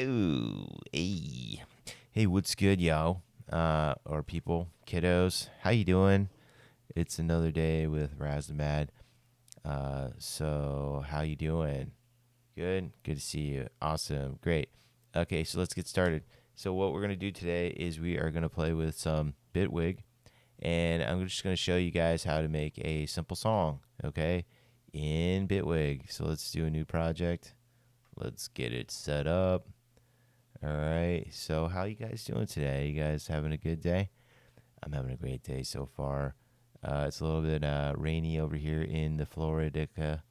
Oh, hey, what's good, yo? Or people, kiddos, how you doing? It's another day with Raz the Mad. So how you doing? Good, good to see you. Awesome, great. Okay, so let's get started. So what we're gonna do today is we are gonna play with some Bitwig, and I'm just gonna show you guys how to make a simple song. Okay, in Bitwig. So let's do a new project. Let's get it set up. All right. So how you guys doing today? You guys having a good day? I'm having a great day so far. It's a little bit rainy over here in the Floridica,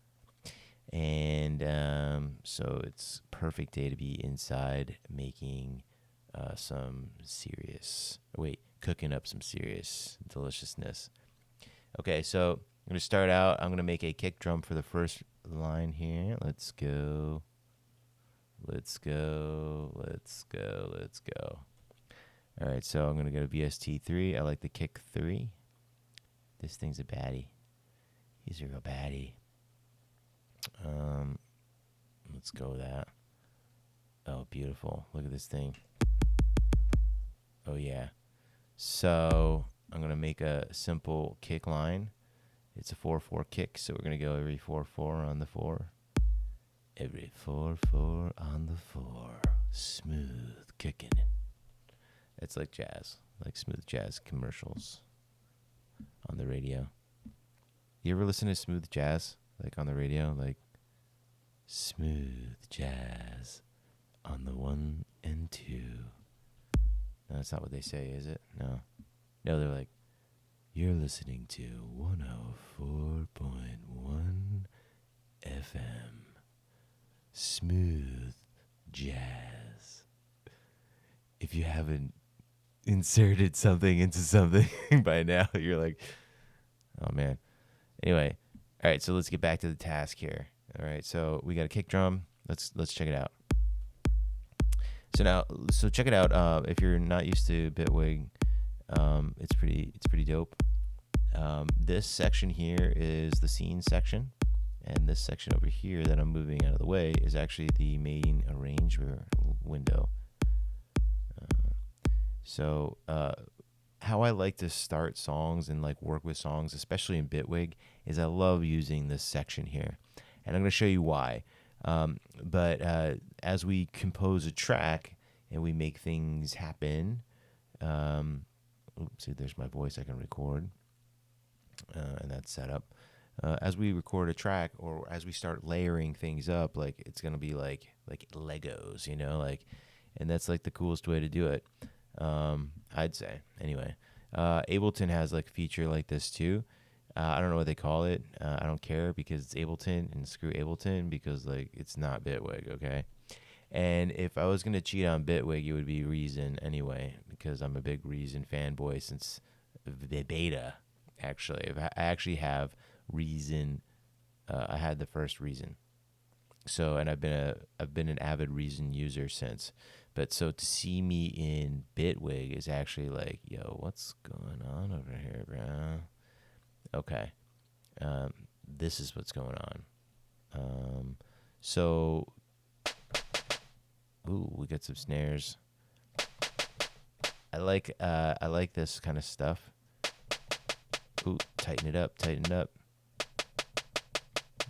and so it's perfect day to be inside making cooking up some serious deliciousness. Okay, so I'm gonna start out. I'm gonna make a kick drum for the first line here. Let's go. Let's go. Let's go. Let's go. All right, so I'm going to go to VST3. I like the kick 3. This thing's a baddie. He's a real baddie. Let's go with that. Oh, beautiful. Look at this thing. Oh, yeah. So I'm going to make a simple kick line. It's a 4-4 kick, so we're going to go every 4-4 on the 4. Every 4-4 on the 4. Smooth kicking. It's like jazz, like smooth jazz commercials on the radio. You ever listen to smooth jazz, like on the radio? Like, smooth jazz on the 1 and 2. No, that's not what they say, is it? No. No, they're like, you're listening to 104.1 FM. Smooth jazz. If you haven't inserted something into something by now, you're like, oh man. Anyway, all right, so let's get back to the task here. All right, so we got a kick drum. Let's check it out. So check it out. If you're not used to Bitwig, it's pretty dope. This section here is the scene section. And this section over here that I'm moving out of the way is actually the main arranger window. So how I like to start songs and like work with songs, especially in Bitwig, is I love using this section here. And I'm going to show you why. But as we compose a track and we make things happen, see, there's my voice I can record. And that's set up. As we record a track or as we start layering things up, like it's gonna be like Legos, you know, like, and that's like the coolest way to do it. I'd say anyway. Ableton has like a feature like this too. I don't know what they call it. I don't care because it's Ableton, and screw Ableton because like it's not Bitwig, okay? And if I was gonna cheat on Bitwig, it would be Reason anyway, because I'm a big Reason fanboy since the beta. Actually, I actually have Reason. I had the first Reason, so, and I've been an avid Reason user since. But so to see me in Bitwig is actually like, yo, what's going on over here, bro? Okay, this is what's going on. So, ooh, we got some snares. I like this kind of stuff. Ooh, tighten it up.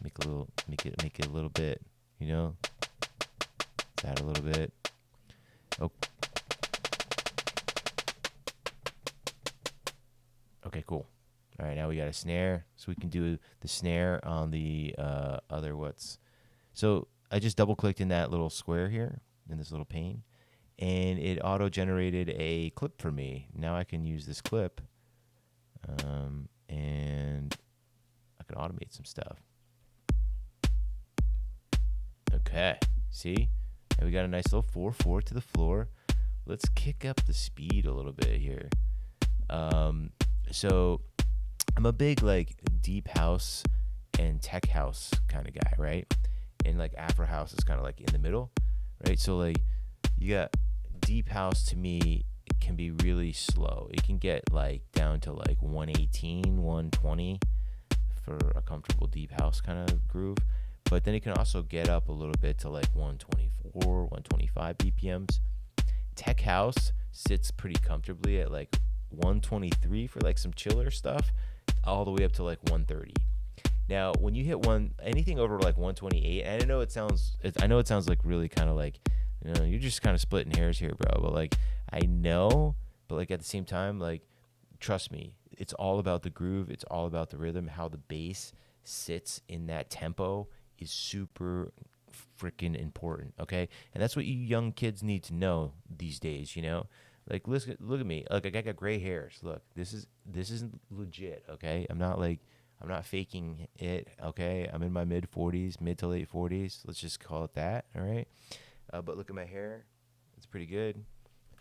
Make it a little bit, you know. Add a little bit. Oh. Okay, cool. All right, now we got a snare, so we can do the snare on the other what's. So I just double clicked in that little square here, in this little pane, and it auto generated a clip for me. Now I can use this clip. And I can automate some stuff. Okay, see? And we got a nice little 4-4 to the floor. Let's kick up the speed a little bit here. So I'm a big like deep house and tech house kind of guy, right? And like Afro house is kind of like in the middle, right? So like you got deep house, to me it can be really slow. It can get like down to like 118, 120 for a comfortable deep house kind of groove. but then it can also get up a little bit to like 124, 125 BPMs. Tech house sits pretty comfortably at like 123 for like some chiller stuff, all the way up to like 130. Now, when you hit anything over like 128, and I know it sounds like really kind of like, you're just kind of splitting hairs here, bro. But like, I know, but like at the same time, like, trust me, it's all about the groove. It's all about the rhythm. How the bass sits in that tempo is super freaking important. Okay, and that's what you young kids need to know these days. Like look at me. Like I got gray hairs. Look, this isn't legit. Okay, I'm not faking it. Okay, I'm in my mid to late 40s. Let's just call it that. All right. But look at my hair. It's pretty good.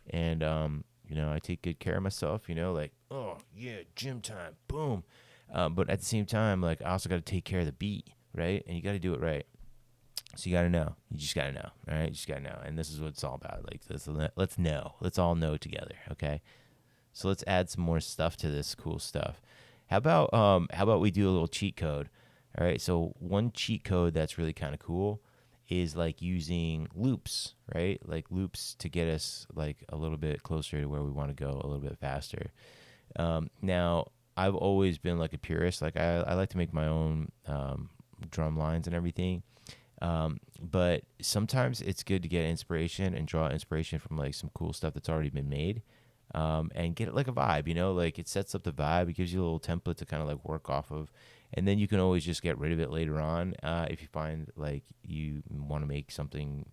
And I take good care of myself. Like, oh yeah, gym time, boom. But at the same time, like, I also got to take care of the beat, right? And you got to do it right. So you got to know. You just got to know, all right? You just got to know. And this is what it's all about. Like, let's know. Let's all know together, okay? So let's add some more stuff to this cool stuff. How about we do a little cheat code? All right. So one cheat code that's really kind of cool is like using loops, right? Like loops to get us like a little bit closer to where we want to go a little bit faster. Now, I've always been like a purist. Like I like to make my own drum lines and everything. But sometimes it's good to get inspiration and draw inspiration from like some cool stuff that's already been made. And get it like a vibe, like it sets up the vibe. It gives you a little template to kind of like work off of. And then you can always just get rid of it later on if you find like you want to make something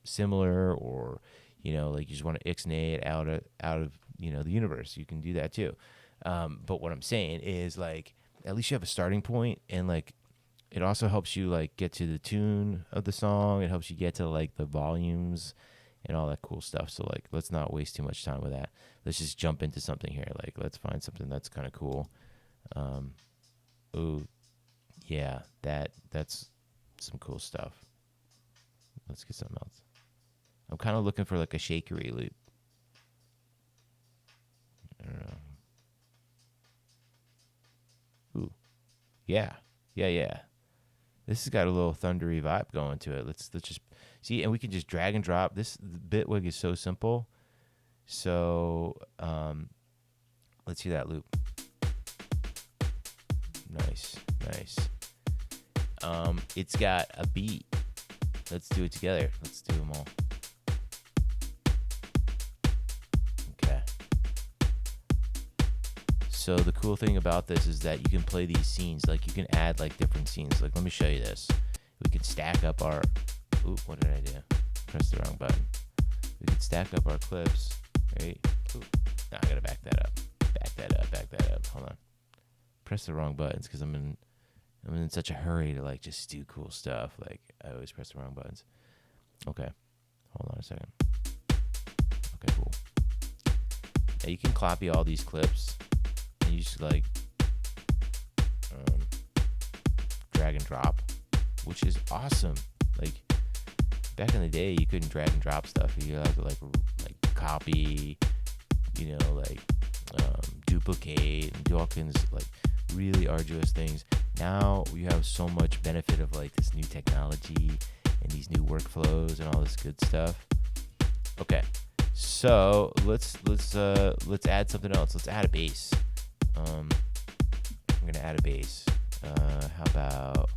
similar, or, like you just want to ixnay it out of the universe. You can do that too. But what I'm saying is like at least you have a starting point, and like it also helps you like get to the tune of the song. It helps you get to like the volumes and all that cool stuff. So like, let's not waste too much time with that. Let's just jump into something here. Like, let's find something that's kind of cool. Oh, yeah, that's some cool stuff. Let's get something else. I'm kind of looking for like a shakery loop. I don't know. Ooh, yeah. This has got a little thundery vibe going to it. Let's just see, and we can just drag and drop. The Bitwig is so simple. So let's hear that loop. Nice. It's got a beat. Let's do it together. Let's do them all. Okay. So the cool thing about this is that you can play these scenes. Like you can add like different scenes. Like let me show you this. We can stack up our. Ooh, what did I do? Press the wrong button. We can stack up our clips, right? Ooh, no, I gotta back that up. Back that up. Hold on. Press the wrong buttons because I'm in such a hurry to like just do cool stuff. Like I always press the wrong buttons. Okay, hold on a second. Okay, cool. Now you can copy all these clips and you just like drag and drop, which is awesome. Like back in the day, you couldn't drag and drop stuff. You had to like copy, duplicate and do all kinds of like really arduous things. Now you have so much benefit of like this new technology and these new workflows and all this good stuff. Okay, so let's add something else. Let's add a bass. I'm gonna add a bass. How about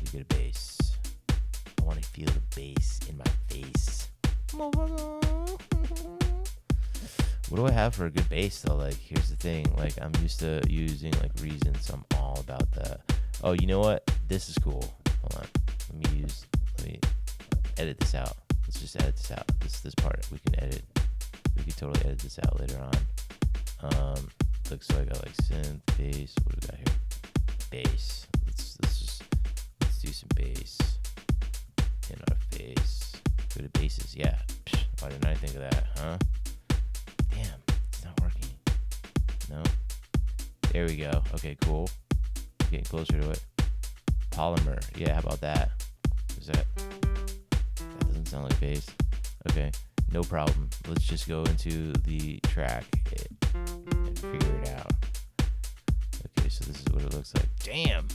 we get a bass? I want to feel the bass in my face. What do I have for a good bass though? Like, here's the thing. Like, I'm used to using like Reason, so I'm all about that. Oh, you know what? This is cool. Hold on. Let me edit this out. Let's just edit this out. This part we can edit. We can totally edit this out later on. Looks like I got like synth, bass. What do we got here? Bass. Let's do some bass in our face. Go to basses. Yeah. Psh, why didn't I think of that? Huh? Damn, it's not working. No. There we go. Okay, cool. Getting closer to it. Polymer. Yeah, how about that? That doesn't sound like bass. Okay, no problem. Let's just go into the track and figure it out. Okay, so this is what it looks like. Damn.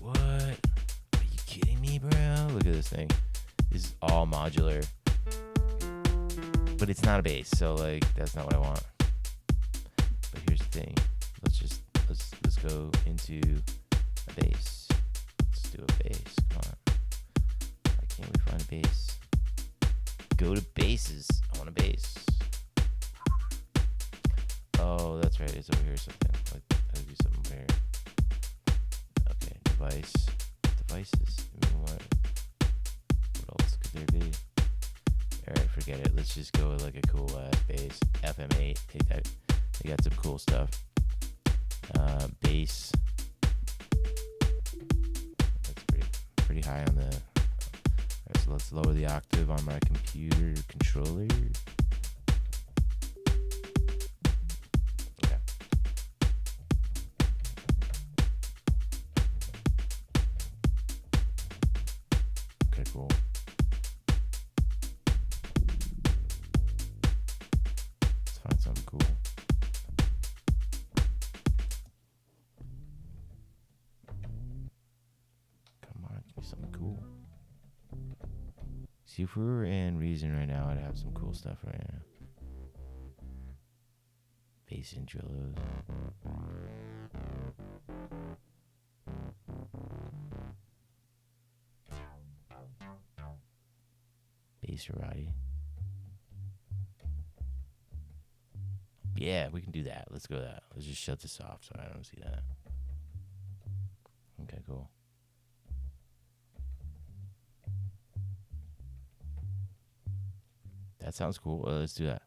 what? Are you kidding me, bro? Look at this thing. This is all modular. But it's not a bass, so like that's not what I want. But here's the thing. Let's go into a bass. Let's do a bass. Come on. Why can't we find a bass? Go to basses. I want a bass. Oh, that's right. It's over here something. Like, I gotta do something over here. Okay, devices. I mean, what else could there be? Alright, forget it. Let's just go with like a cool bass. FM8. Take that. They got some cool stuff. Bass. That's pretty high on the. Alright, so let's lower the octave on my computer controller. Okay. Okay, cool. Let's find something cool. Something cool. See, if we were in Reason right now, I'd have some cool stuff right now. Bass intros. Bass karate. Yeah, we can do that. Let's go with that. Let's just shut this off so I don't see that. Okay, cool. That sounds cool. Well, let's do that.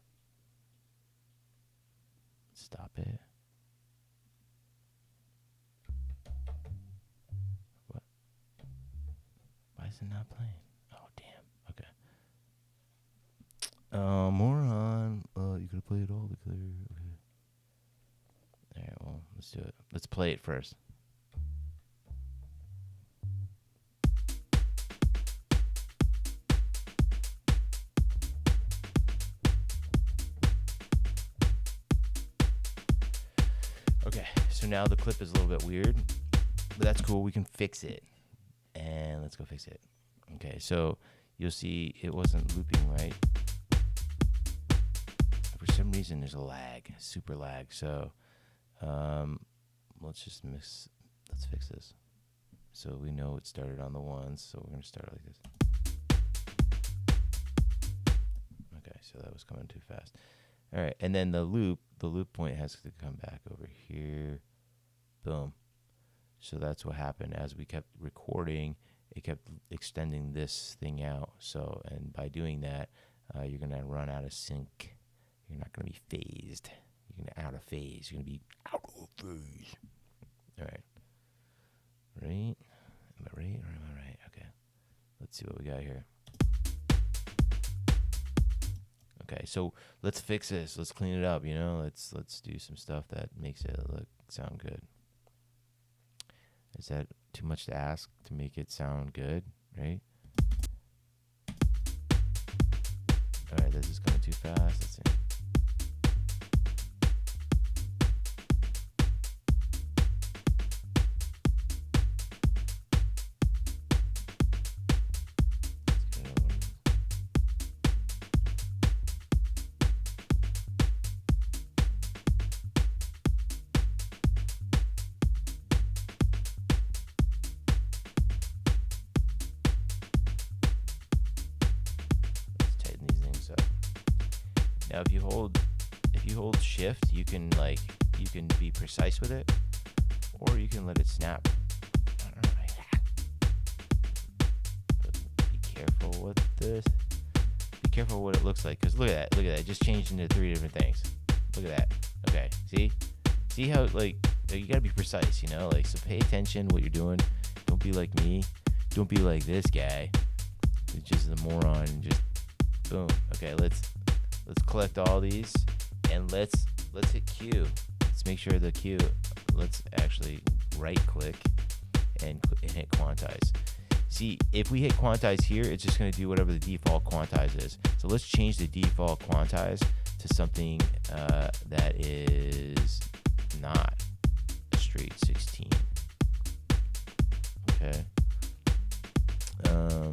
Stop it. What? Why is it not playing? Oh, damn. Okay. Moron. You could play it all the clear. Okay. Alright, well, let's do it. Let's play it first. Okay, so now the clip is a little bit weird, but that's cool. We can fix it. And let's go fix it. Okay, so you'll see it wasn't looping right. For some reason, there's a lag, super lag. So let's fix this. So we know it started on the ones, so we're going to start like this. Okay, so that was coming too fast. All right, and then the loop point has to come back over here. Boom. So that's what happened. As we kept recording, it kept extending this thing out. So, and by doing that, you're going to run out of sync. You're not going to be phased. You're going to out of phase. You're going to be out of phase. All right. Right? Am I right or am I right? Okay. Let's see what we got here. Okay, so let's fix this. Let's clean it up, you know? Let's do some stuff that makes it sound good. Is that too much to ask to make it sound good, right? All right, this is going too fast. Let's see. Now, if you hold Shift, you can be precise with it, or you can let it snap. I don't know. But be careful with this. Be careful what it looks like, because look at that. It just changed into 3 different things. Look at that. Okay, see how you gotta be precise, you know. So pay attention what you're doing. Don't be like me. Don't be like this guy. It's just a moron and just boom. Okay, let's collect all these and let's hit Q. Let's make sure the Q. Let's actually right click and hit quantize. See, if we hit quantize here, it's just going to do whatever the default quantize is. So let's change the default quantize to something that is not a straight 16. Okay. Um,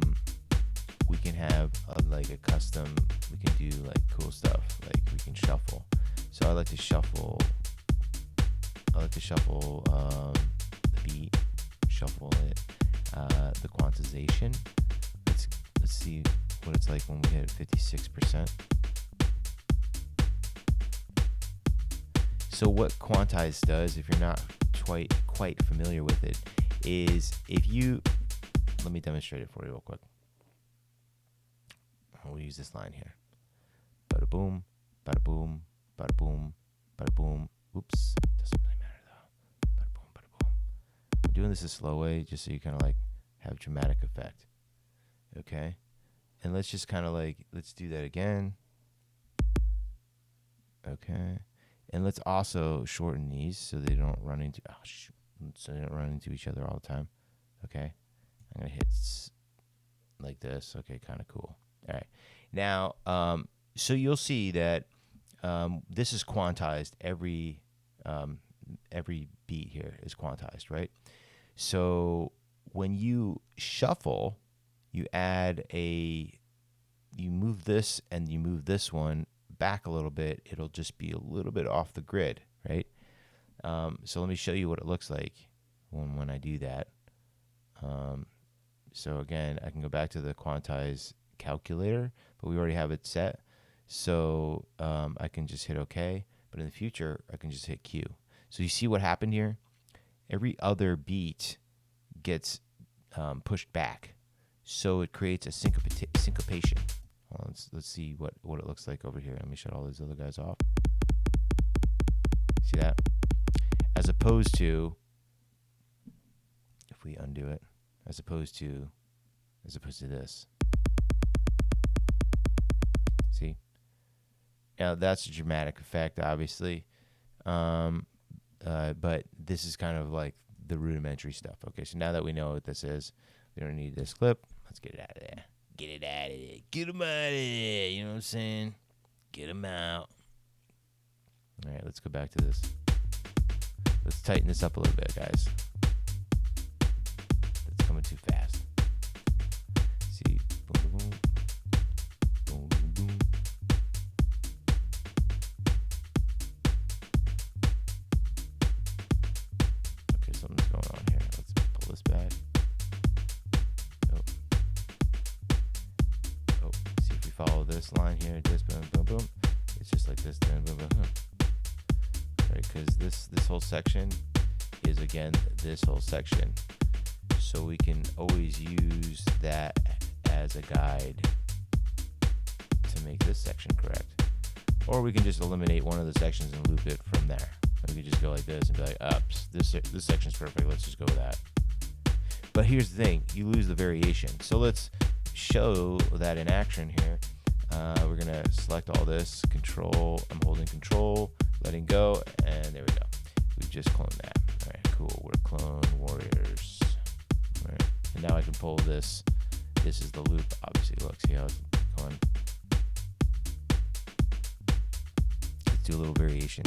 we can have like a custom. We can do like cool stuff. Like we can shuffle. So I like to shuffle. The beat, shuffle it. The quantization. Let's see what it's like when we hit 56%. So what quantize does, if you're not quite familiar with it, is if you, let me demonstrate it for you real quick. We'll use this line here. Bada boom, bada boom, bada boom, bada boom. Oops, doesn't really matter though. Bada boom, bada boom. I'm doing this a slow way just so you kind of like have dramatic effect. Okay, and let's just kind of like, let's do that again. Okay, and let's also shorten these so they don't run into, so they don't run into each other all the time. Okay, I'm gonna hit like this. Okay, kind of cool. All right, now, so you'll see that this is quantized. Every beat here is quantized, right? So when you shuffle, you move this and you move this one back a little bit. It'll just be a little bit off the grid, right? So let me show you what it looks like when I do that. So again, I can go back to the quantize calculator, but we already have it set. So I can just hit OK. But in the future, I can just hit Q. So you see what happened here? Every other beat gets pushed back. So it creates a syncopation. Well, let's see what it looks like over here. Let me shut all these other guys off. See that? As opposed to, if we undo it, as opposed to this. See? Now that's a dramatic effect, obviously. But this is kind of like the rudimentary stuff. Okay, so now that we know what this is, we don't need this clip. Let's get it out of there. Get it out of there. Get them out of there. You know what I'm saying? Get them out. All right, let's go back to this. Let's tighten this up a little bit, guys. It's coming too fast. See? Boom, boom, boom. Boom, boom, boom. Okay, something's going on here. Let's pull this back. See if we follow this line here. Just boom, boom, boom. It's just like this. Boom, boom, boom. Right, because this whole section is again this whole section, so we can always use that as a guide to make this section correct, or we can just eliminate one of the sections and loop it from there. And we can just go like this and be like, "Ups, this section's perfect. Let's just go with that." But here's the thing: you lose the variation. So let's show that in action here. We're gonna select all this. Control. I'm holding Control. Letting go, and there we go. We've just cloned that. All right, cool. We're clone warriors. All right, and now I can pull this. This is the loop. Obviously, look, see how it's going. Let's do a little variation.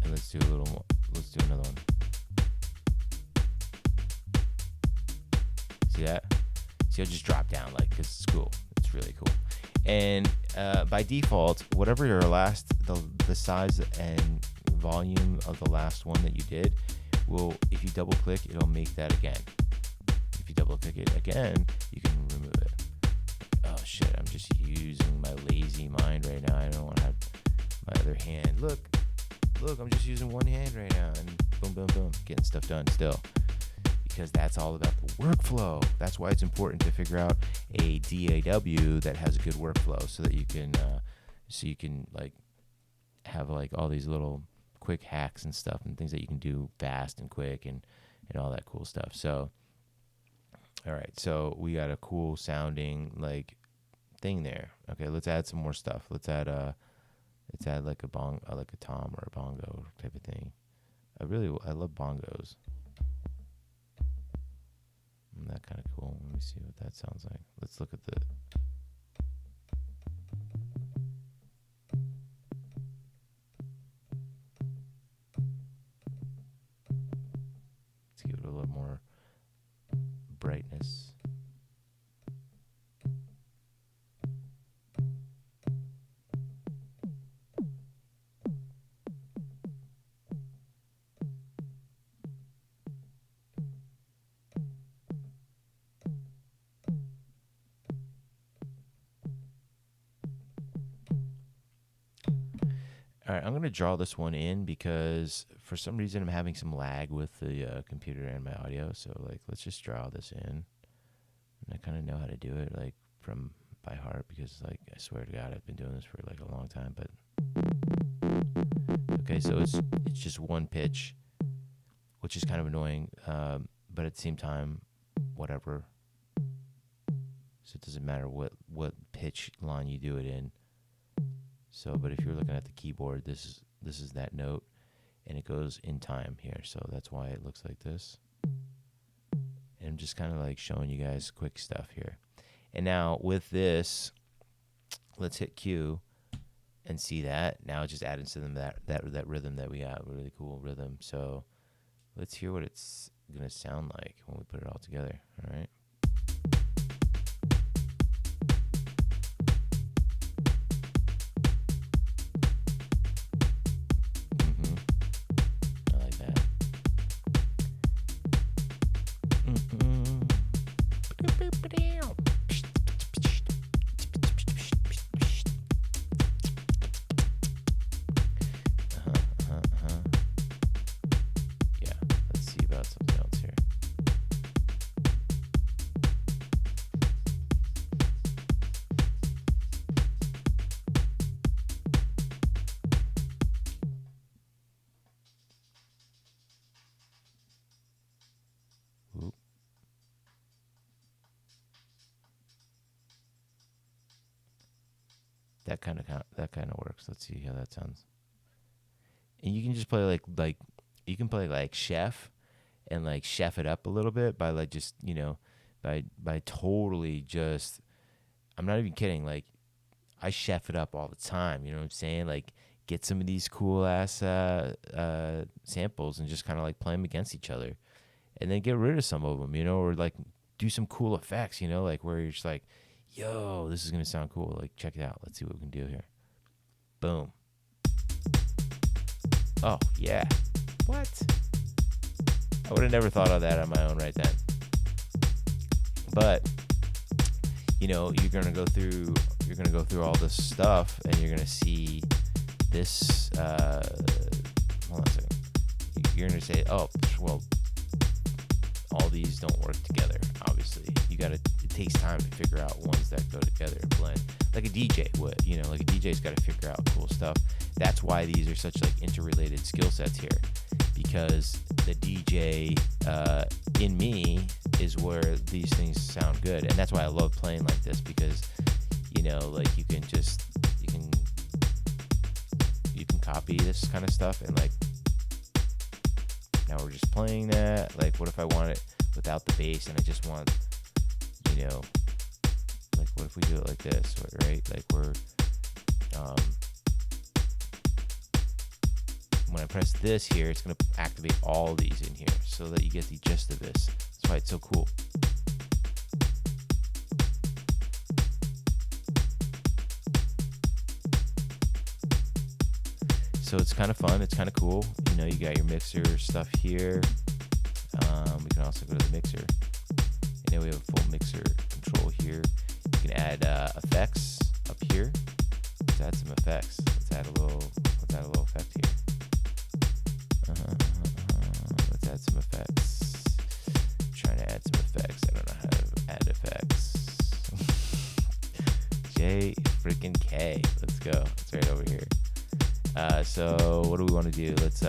And let's do a little more. Let's do another one. See that? See, I'll just drop down, like, because it's cool. It's really cool. And by default, whatever your last, the size and volume of the last one that you did, will, if you double click, it'll make that again. If you double click it again, you can remove it. Oh shit, I'm just using my lazy mind right now. I don't want to have my other hand. Look, I'm just using one hand right now, and boom, boom, boom, getting stuff done still. Because that's all about the workflow. That's why it's important to figure out a DAW that has a good workflow, so that you can like have like all these little quick hacks and stuff and things that you can do fast and quick and all that cool stuff. So, all right, so we got a cool sounding like thing there. Okay, let's add some more stuff. Let's add like a like a tom or a bongo type of thing. I love bongos. That kind of cool. Let me see what that sounds like. Let's look at the. minus. All right, I'm going to draw this one in because for some reason I'm having some lag with the computer and my audio. So, like, let's just draw this in. And I kind of know how to do it, like, from by heart because, like, I swear to God, I've been doing this for, like, a long time. But, okay, so it's just one pitch, which is kind of annoying. But at the same time, whatever. So it doesn't matter what pitch line you do it in. So, but if you're looking at the keyboard, this is that note, and it goes in time here. So that's why it looks like this. And I'm just kind of like showing you guys quick stuff here. And now with this, let's hit Q and see that. Now it just added to them that rhythm that we got, really cool rhythm. So let's hear what it's gonna sound like when we put it all together. All right. Yeah, let's see about something else here. Oop. That kind of works. Let's see how that sounds. And you can just play like you can play like chef and like chef it up a little bit by like just, you know, by totally just, I'm not even kidding, like I chef it up all the time, you know what I'm saying? Like get some of these cool ass samples and just kind of like play them against each other and then get rid of some of them, you know, or like do some cool effects, you know, like where you're just like, yo, this is going to sound cool. Like check it out. Let's see what we can do here. Boom. Oh, yeah. What? I would have never thought of that on my own right then. But, you know, you're going to go through all this stuff and you're going to see this, hold on a second. You're going to say, oh, well, all these don't work together, obviously. It takes time to figure out ones that go together and blend. Like a DJ would, you know, like a DJ's got to figure out cool stuff. That's why these are such like interrelated skill sets here, because the DJ in me is where these things sound good, and that's why I love playing like this, because, you know, like you can copy this kind of stuff, and like now we're just playing that. Like, what if I want it without the bass and I just want, you know, like what if we do it like this, right? Like we're when I press this here, it's going to activate all these in here so that you get the gist of this. That's why it's so cool. So it's kind of fun. It's kind of cool. You know, you got your mixer stuff here. We can also go to the mixer. And then we have a full mixer control here. You can add effects up here. Let's add some effects. Let's add a little effect here. Let's add some effects. I'm trying to add some effects. I don't know how to add effects. J freaking K. Let's go. It's right over here. So what do we want to do? Let's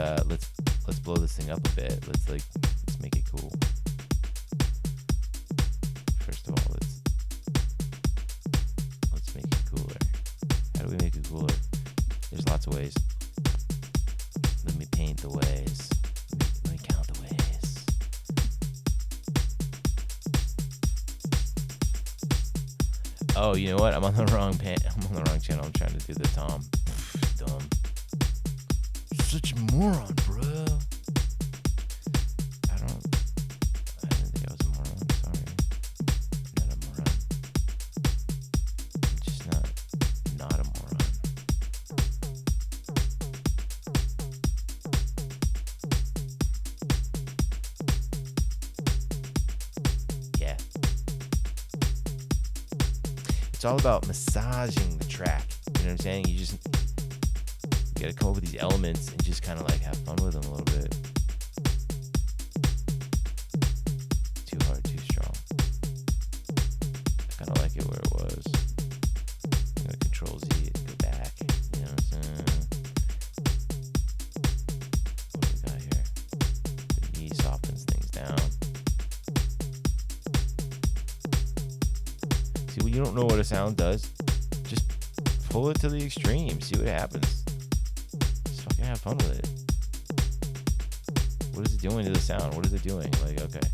blow this thing up a bit. Let's make it cool. First of all, let's make it cooler. How do we make it cooler? There's lots of ways. Let me paint the ways. Let me count the ways. Oh, you know what? I'm on the wrong channel. I'm trying to do the Tom. Dumb. Such a moron, bro. I didn't think I was a moron. Sorry. It's all about massaging the track. You know what I'm saying? You gotta come up with these elements and just kind of like have fun with them a little bit. Too hard, too strong. I kind of like it where it was. I'm gonna Control Z it, go back. You know what I'm saying? What do we got here? The E softens things down. See, when you don't know what a sound does, just pull it to the extreme. See what happens. Just fucking have fun with it. What is it doing to the sound? What is it doing? Like, okay.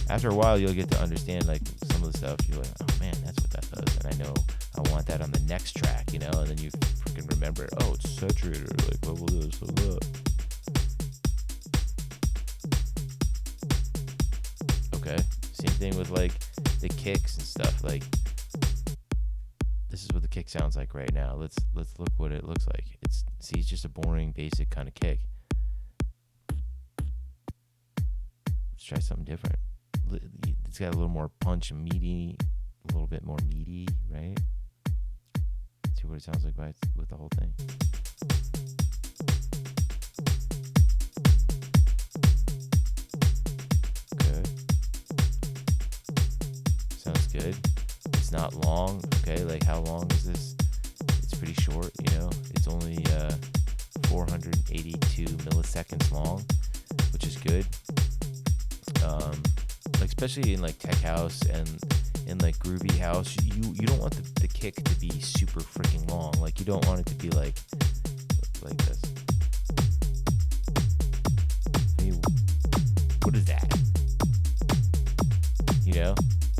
After a while, you'll get to understand, like, some of the stuff. You're like, oh, man, that's what that does. And I know I want that on the next track, you know? And then you freaking remember it. Oh, it's saturator. Like, level this, level that. Okay. Same thing with, like, the kicks and stuff. Like, this is what the kick sounds like right now. Let's look what it looks like. It's just a boring, basic kind of kick. Let's try something different. It's got a little more punch and meaty, a little bit more meaty, right? Let's see what it sounds like with the whole thing. Good. Sounds good. It's not long. Okay, like how long is this? It's pretty short, you know. It's only 482 milliseconds long, which is good. Like especially in like tech house and in like groovy house, you don't want the kick to be super freaking long. Like you don't want it to be like this. I mean, what is that? You know,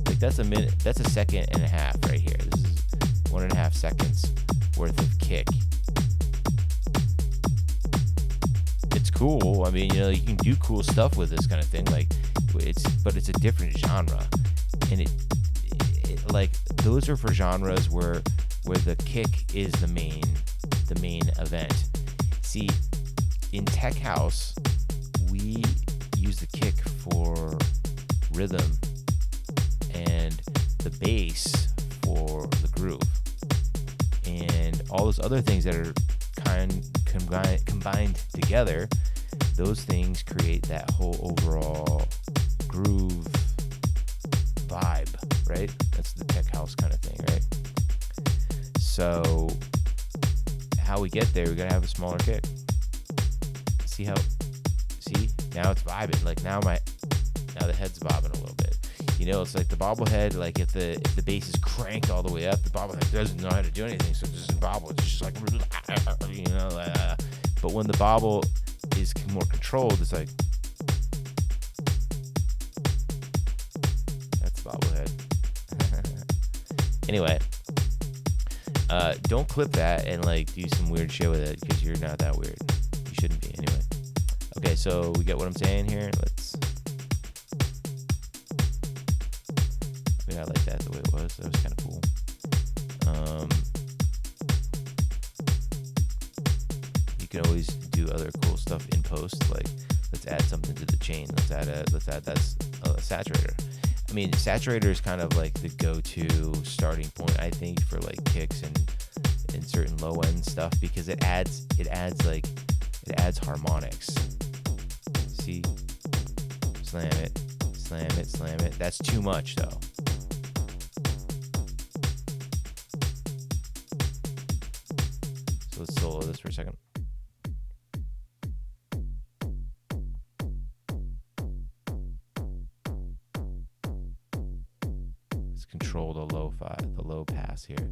like that's a minute. That's a second and a half right here. This is 1.5 seconds worth of kick. It's cool. I mean, you know, you can do cool stuff with this kind of thing. Like, but it's a different genre, and it like those are for genres where the kick is the main event. See, in tech house, we use the kick for rhythm and the bass for the groove, and all those other things that are combined together. Those things create that whole overall groove vibe, right? That's the tech house kind of thing, right? So how we get there, we gotta have a smaller kick. See now it's vibing. Like now the head's bobbing a little bit. You know, it's like the bobblehead. Like if the bass is cranked all the way up, the bobblehead doesn't know how to do anything, so it doesn't bobble. It's just like, you know. But when the bobble is more controlled, it's like that's the bobblehead. Anyway, don't clip that and like do some weird shit with it because you're not that weird. You shouldn't be anyway. Okay, so we get what I'm saying here. I like that the way it was. That was kind of cool. You can always do other cool stuff in post. Like, let's add something to the chain. Let's add that saturator. I mean, saturator is kind of like the go-to starting point, I think, for like kicks and certain low end stuff because it adds harmonics. See, slam it, slam it, slam it. That's too much though. So let's solo this for a second. Let's control the low pass here.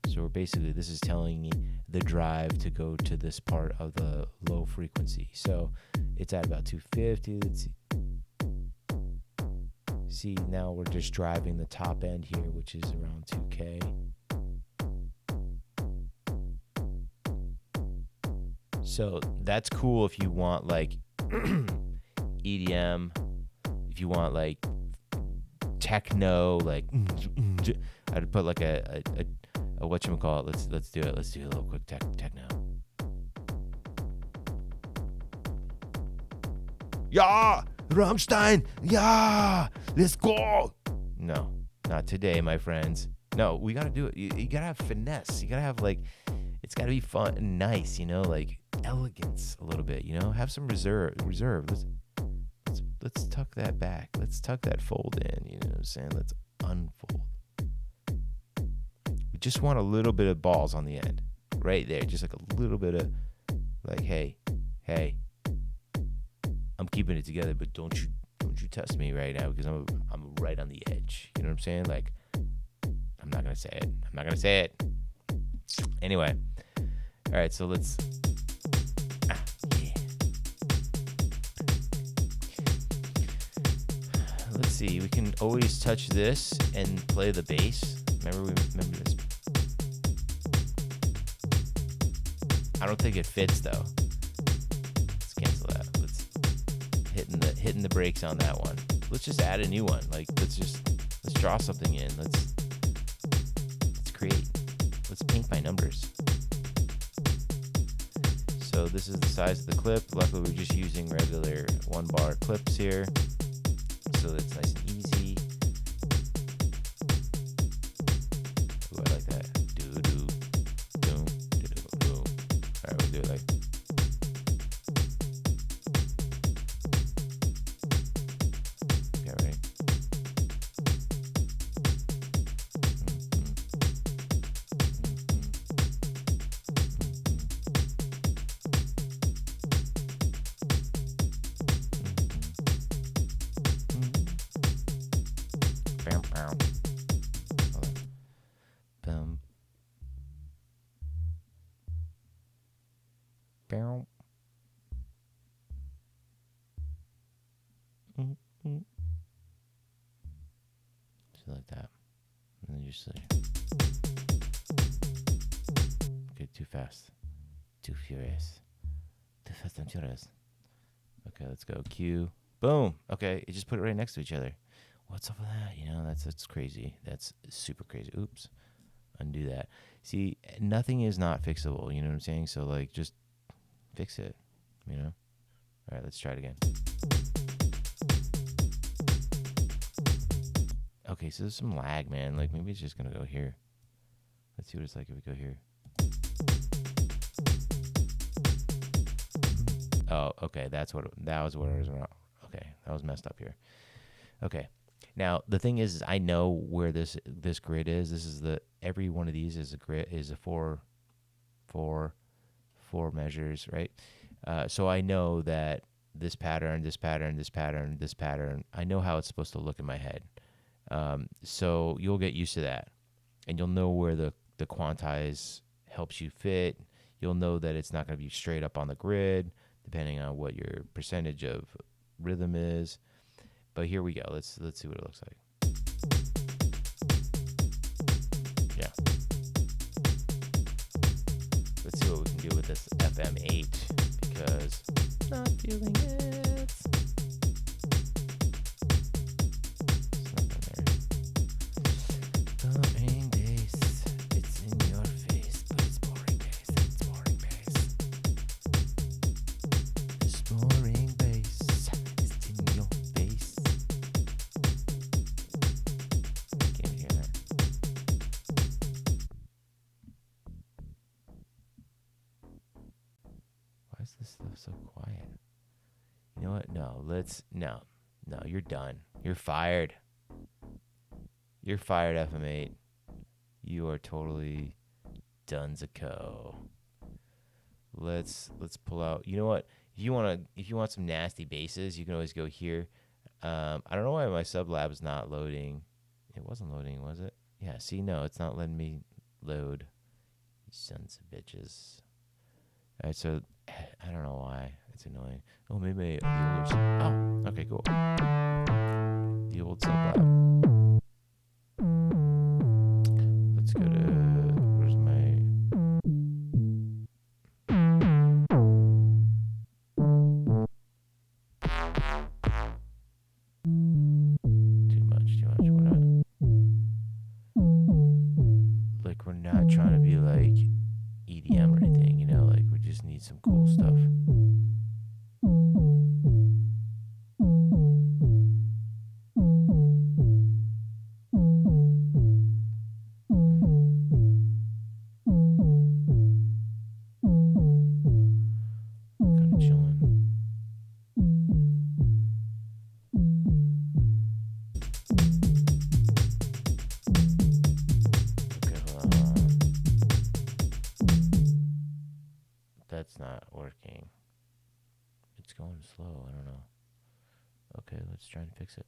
So this is telling me the drive to go to this part of the low frequency. So it's at about 250. Let's see. See, now we're just driving the top end here, which is around 2K. So that's cool if you want like EDM, if you want like techno, like I'd put like a whatchamacallit. Let's do it. Let's do a little quick techno. Yeah, Rammstein. Yeah, let's go. No, Not today, my friends. No, we gotta do it. You gotta have finesse. You gotta have like, it's gotta be fun and nice. Like elegance a little bit. Have some reserve. Let's tuck that back. Let's tuck that fold in. You know what I'm saying? Let's unfold. We just want a little bit of balls on the end, right there. Just like a little bit of, like, hey, I'm keeping it together, but don't you test me right now because I'm right on the edge. You know what I'm saying? Like, I'm not gonna say it. Anyway, all right. So let's. Yeah. Let's see. We can always touch this and play the bass. Remember this. I don't think it fits though. Let's cancel that. Let's hitting the brakes on that one. Let's just add a new one. Like let's draw something in. Let's create. Let's paint by numbers. So this is the size of the clip. Luckily we're just using regular 1-bar clips here. So that's nice and easy. Ooh, I like that. Do-do. Boom. Do-do. Boom. Alright, we'll do it like. Okay, ready? So like that. And then just like. Okay, too fast. Too furious. Too fast and furious. Okay, let's go. Q. Boom. Okay, you just put it right next to each other. What's up with that? That's crazy. That's super crazy. Oops. Undo that. See, nothing is not fixable. You know what I'm saying? So, like, just fix it. All right, let's try it again. Okay, so there's some lag, man. Like, maybe it's just going to go here. Let's see what it's like if we go here. Oh, okay. That was what it was wrong. Okay, that was messed up here. Okay. Now, the thing is I know where this grid is. This is every one of these is a grid, is a four measures, right? So I know that this pattern, this pattern, this pattern, this pattern, I know how it's supposed to look in my head. So you'll get used to that, and you'll know where the quantize helps you fit. You'll know that it's not going to be straight up on the grid, depending on what your percentage of rhythm is. But here we go. Let's see what it looks like. Yeah. Let's see what we can do with this FM8 because not feeling it. Boring bass, it's in your face, but it's boring bass. It's boring bass. This boring bass is in your face. Can't hear that. Why is this stuff so quiet? You know what? No, you're done. You're fired. You're fired, FM8. You are totally donezo. Let's pull out. You know what? If you want some nasty basses, you can always go here. I don't know why my sublab is not loading. It wasn't loading, was it? Yeah. See, no, it's not letting me load. You sons of bitches. All right, so I don't know why it's annoying. Oh, maybe the older. Oh, okay, cool. The old sublab. Let's go to, where's my, too much. We're not trying to be like EDM or anything, like we just need some cool stuff. going slow. I don't know. Okay, let's try and fix it.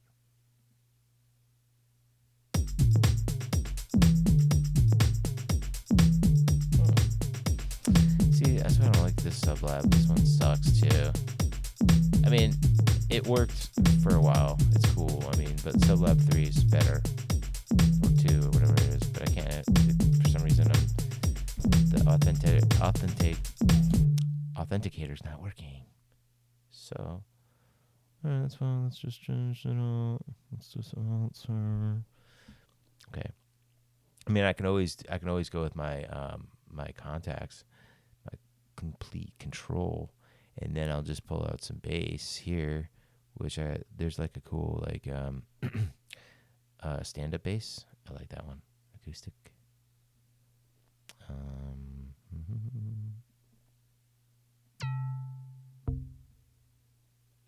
See, that's why I don't like this sublab. This one sucks too. I mean, it worked for a while. It's cool. I mean, but sublab 3 is better, or 2 or whatever it is. But I can't. For some reason, the authenticator's not working. So that's fine. Let's just change it up. Let's just answer. Okay. I mean, I can always go with my my contacts, my complete control, and then I'll just pull out some bass here, which there's like a cool like stand up bass. I like that one, acoustic.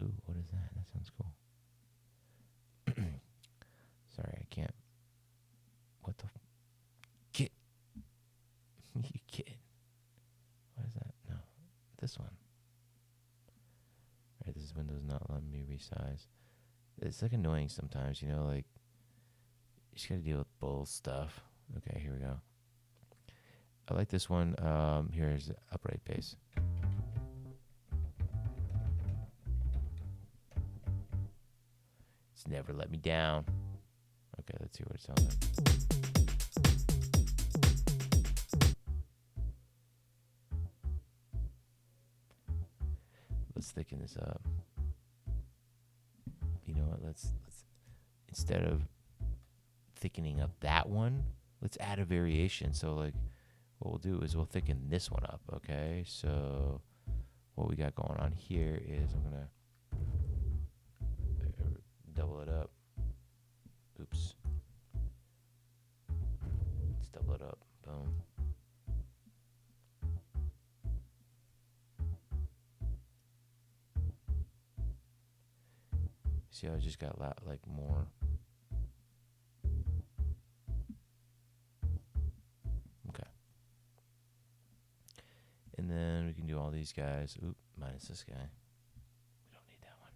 Ooh, what is that? That sounds cool. Sorry, I can't. What the? Kid. You kid. What is that? No. This one. Right, this is Windows not letting me resize. It's like annoying sometimes, you know, like you just gotta deal with bull stuff. Okay, here we go. I like this one. Here's upright bass. It's never let me down. Okay, let's see what it sounds like. Let's thicken this up. You know what? Let's instead of thickening up that one, let's add a variation. So like what we'll do is we'll thicken this one up, okay? So what we got going on here is I'm going to double it up. Oops. Let's double it up. Boom. See how I just got like more. Okay. And then we can do all these guys. Oop, minus this guy. We don't need that one.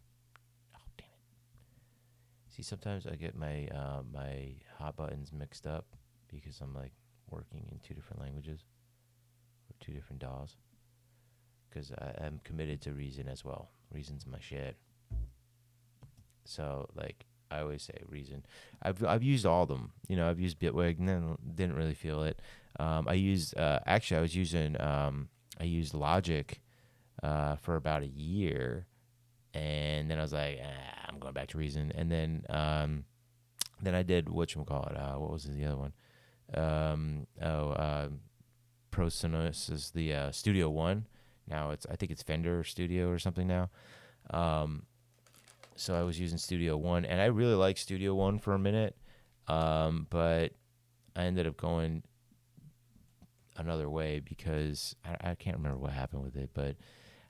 Oh, damn it. See, sometimes I get my my hot buttons mixed up because I'm like working in 2 different languages or 2 different DAWs. Because I'm committed to Reason as well. Reason's my shit. So like I always say Reason. I've used all of them. You know, I've used Bitwig and then didn't really feel it. I used actually I was using I used Logic for about a year, and then I was like, I'm going back to Reason. And then I did whatchamacallit. What was the other one? ProSonus is the Studio One. Now I think it's Fender Studio or something now. So I was using Studio One, and I really liked Studio One for a minute, but I ended up going another way because I can't remember what happened with it, but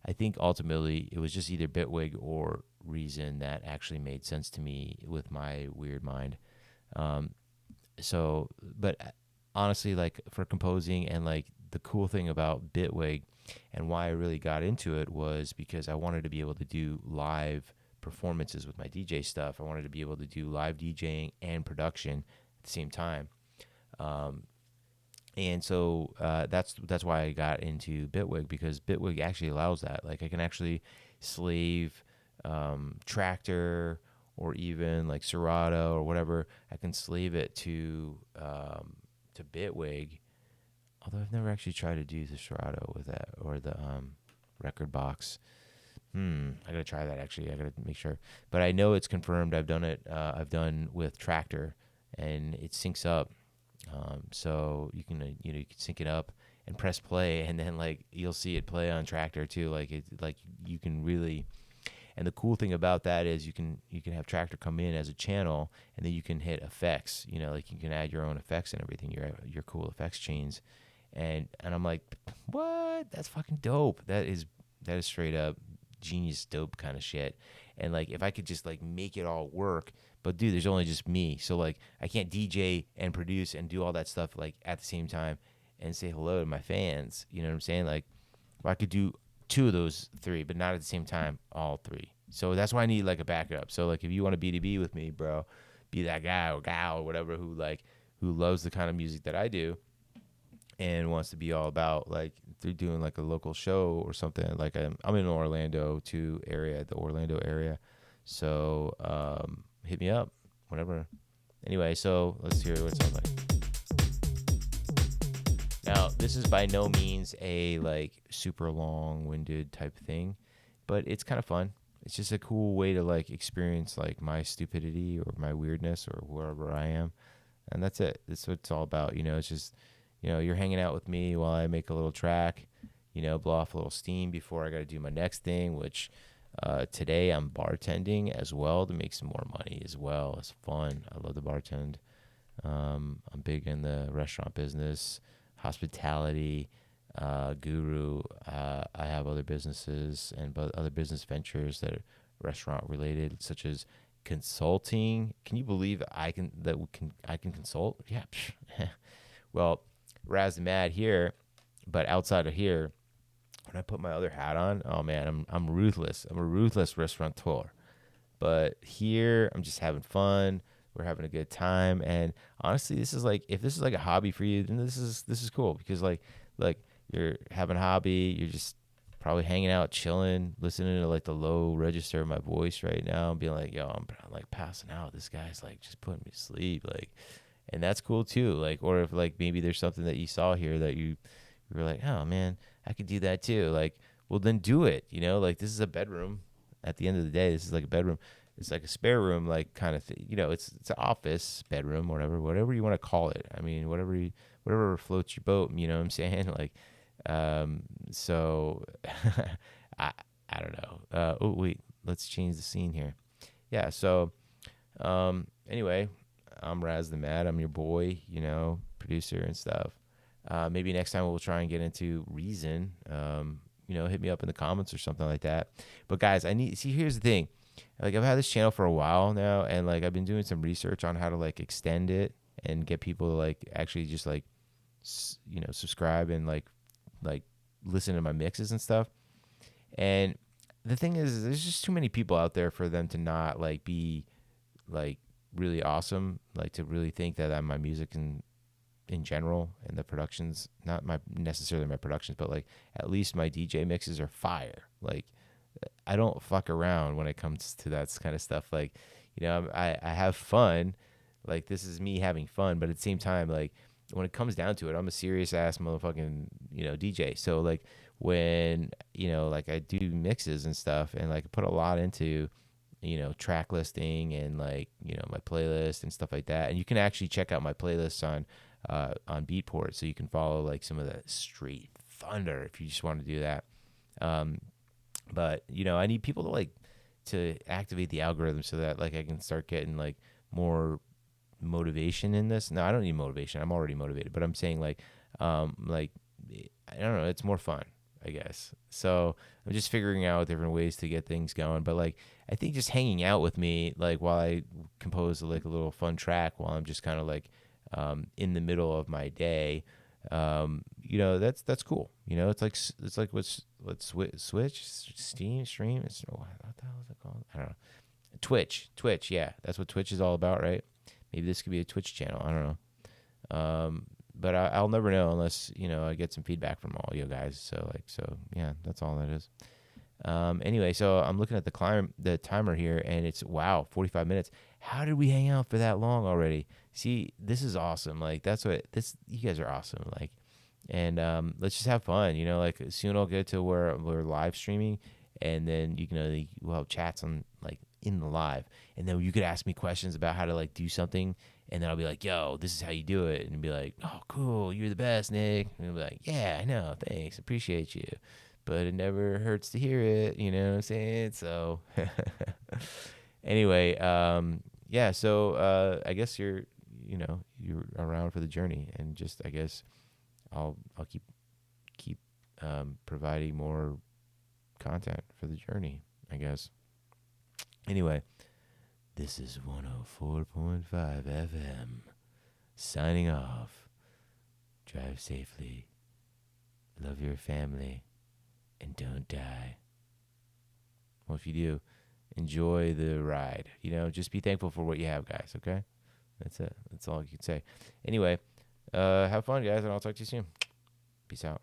I think ultimately it was just either Bitwig or Reason that actually made sense to me with my weird mind. But honestly, like for composing and like the cool thing about Bitwig and why I really got into it was because I wanted to be able to do live performances with my DJ stuff. I wanted to be able to do live DJing and production at the same time. And so that's why I got into Bitwig, because Bitwig actually allows that. Like I can actually slave Tractor or even like Serato or whatever. I can slave it to Bitwig. Although I've never actually tried to do the Serato with that or the record box. I gotta try that actually. I gotta make sure. But I know it's confirmed. I've done it. I've done with Tractor, and it syncs up. So you can you can sync it up and press play, and then like you'll see it play on Tractor too. Like you can really. And the cool thing about that is you can have Tractor come in as a channel, and then you can hit effects. You know, like you can add your own effects and everything. Your cool effects chains, and I'm like, what? That's fucking dope. That is straight up genius dope kind of shit. And like if I could just like make it all work, but dude, there's only just me, so like I can't DJ and produce and do all that stuff like at the same time and say hello to my fans. You know what I'm saying? Like I could do two of those three, but not at the same time, all three. So that's why I need like a backup. So like if you want to B2B with me, bro, be that guy or gal or whatever who loves the kind of music that I do and wants to be all about like they're doing like a local show or something. Like I'm in Orlando too area, the Orlando area. So hit me up, whatever. Anyway, so let's hear what it sounds like. Now, this is by no means a like super long-winded type thing, but it's kind of fun. It's just a cool way to like experience like my stupidity or my weirdness or wherever I am, and that's it. That's what it's all about. It's just you're hanging out with me while I make a little track. Blow off a little steam before I got to do my next thing, which today I'm bartending as well to make some more money as well. It's fun. I love the bartend. I'm big in the restaurant business, hospitality, guru. I have other businesses and other business ventures that are restaurant related, such as consulting. Can you believe I can consult? Yeah. Well, Raz the Mad here, but outside of here, when I put my other hat on, oh man, I'm ruthless. I'm a ruthless restaurateur. But here, I'm just having fun. We're having a good time, and honestly, this is like if this is like a hobby for you, then this is cool because like you're having a hobby, you're just probably hanging out, chilling, listening to like the low register of my voice right now, and being like, yo, I'm like passing out. This guy's like just putting me to sleep, like, and that's cool too. Like, or if like maybe there's something that you saw here that you were like, oh man, I could do that too. Like, well then do it. Like this is a bedroom. At the end of the day, this is like a bedroom. It's like a spare room, like kind of thing. It's an office bedroom, whatever you want to call it. I mean, whatever floats your boat. You know what I'm saying? Like, so I I don't know. Oh wait, let's change the scene here. Yeah. So anyway, I'm Raz the Mad. I'm your boy. Producer and stuff. Maybe next time we'll try and get into Reason. Hit me up in the comments or something like that. But guys, here's the thing. Like I've had this channel for a while now, and like I've been doing some research on how to like extend it and get people to like actually just like subscribe and like listen to my mixes and stuff. And the thing is, there's just too many people out there for them to not like be like really awesome, like to really think that my music in general and the productions, not my necessarily my productions, but like at least my DJ mixes are fire. Like I don't fuck around when it comes to that kind of stuff. Like, I have fun. Like this is me having fun, but at the same time, like when it comes down to it, I'm a serious ass motherfucking, DJ. So like when, like I do mixes and stuff and like put a lot into, track listing and like, my playlist and stuff like that. And you can actually check out my playlists on Beatport. So you can follow like some of the straight thunder if you just want to do that. But I need people to activate the algorithm so that like I can start getting like more motivation in this. No, I don't need motivation. I'm already motivated. But I'm saying like I don't know. It's more fun, I guess. So I'm just figuring out different ways to get things going. But like I think just hanging out with me like while I compose like a little fun track while I'm just kind of like in the middle of my day. That's cool. It's like what's Switch, Steam, Stream. What the hell is it called? I don't know. Twitch. Yeah, that's what Twitch is all about, right? Maybe this could be a Twitch channel. I don't know. But I'll never know unless I get some feedback from all you guys. So yeah, that's all that is. Anyway, so I'm looking at the timer here, and it's 45 minutes. How did we hang out for that long already? See, this is awesome. Like you guys are awesome. Like, and let's just have fun. Like soon I'll get to where we're live streaming, and then we'll have chats on like in the live, and then you could ask me questions about how to like do something, and then I'll be like, yo, this is how you do it, and be like, oh, cool, you're the best, Nick. And I'll be like, yeah, I know, thanks, appreciate you. But it never hurts to hear it, you know what I'm saying? So anyway, yeah, so I guess you're around for the journey, and just I guess I'll keep providing more content for the journey, I guess. Anyway, this is 104.5 FM signing off. Drive safely. Love your family. and don't die. Well, if you do, enjoy the ride. Just be thankful for what you have, guys. Okay, that's it. That's all you can say. Anyway, have fun, guys, and I'll talk to you soon. Peace out.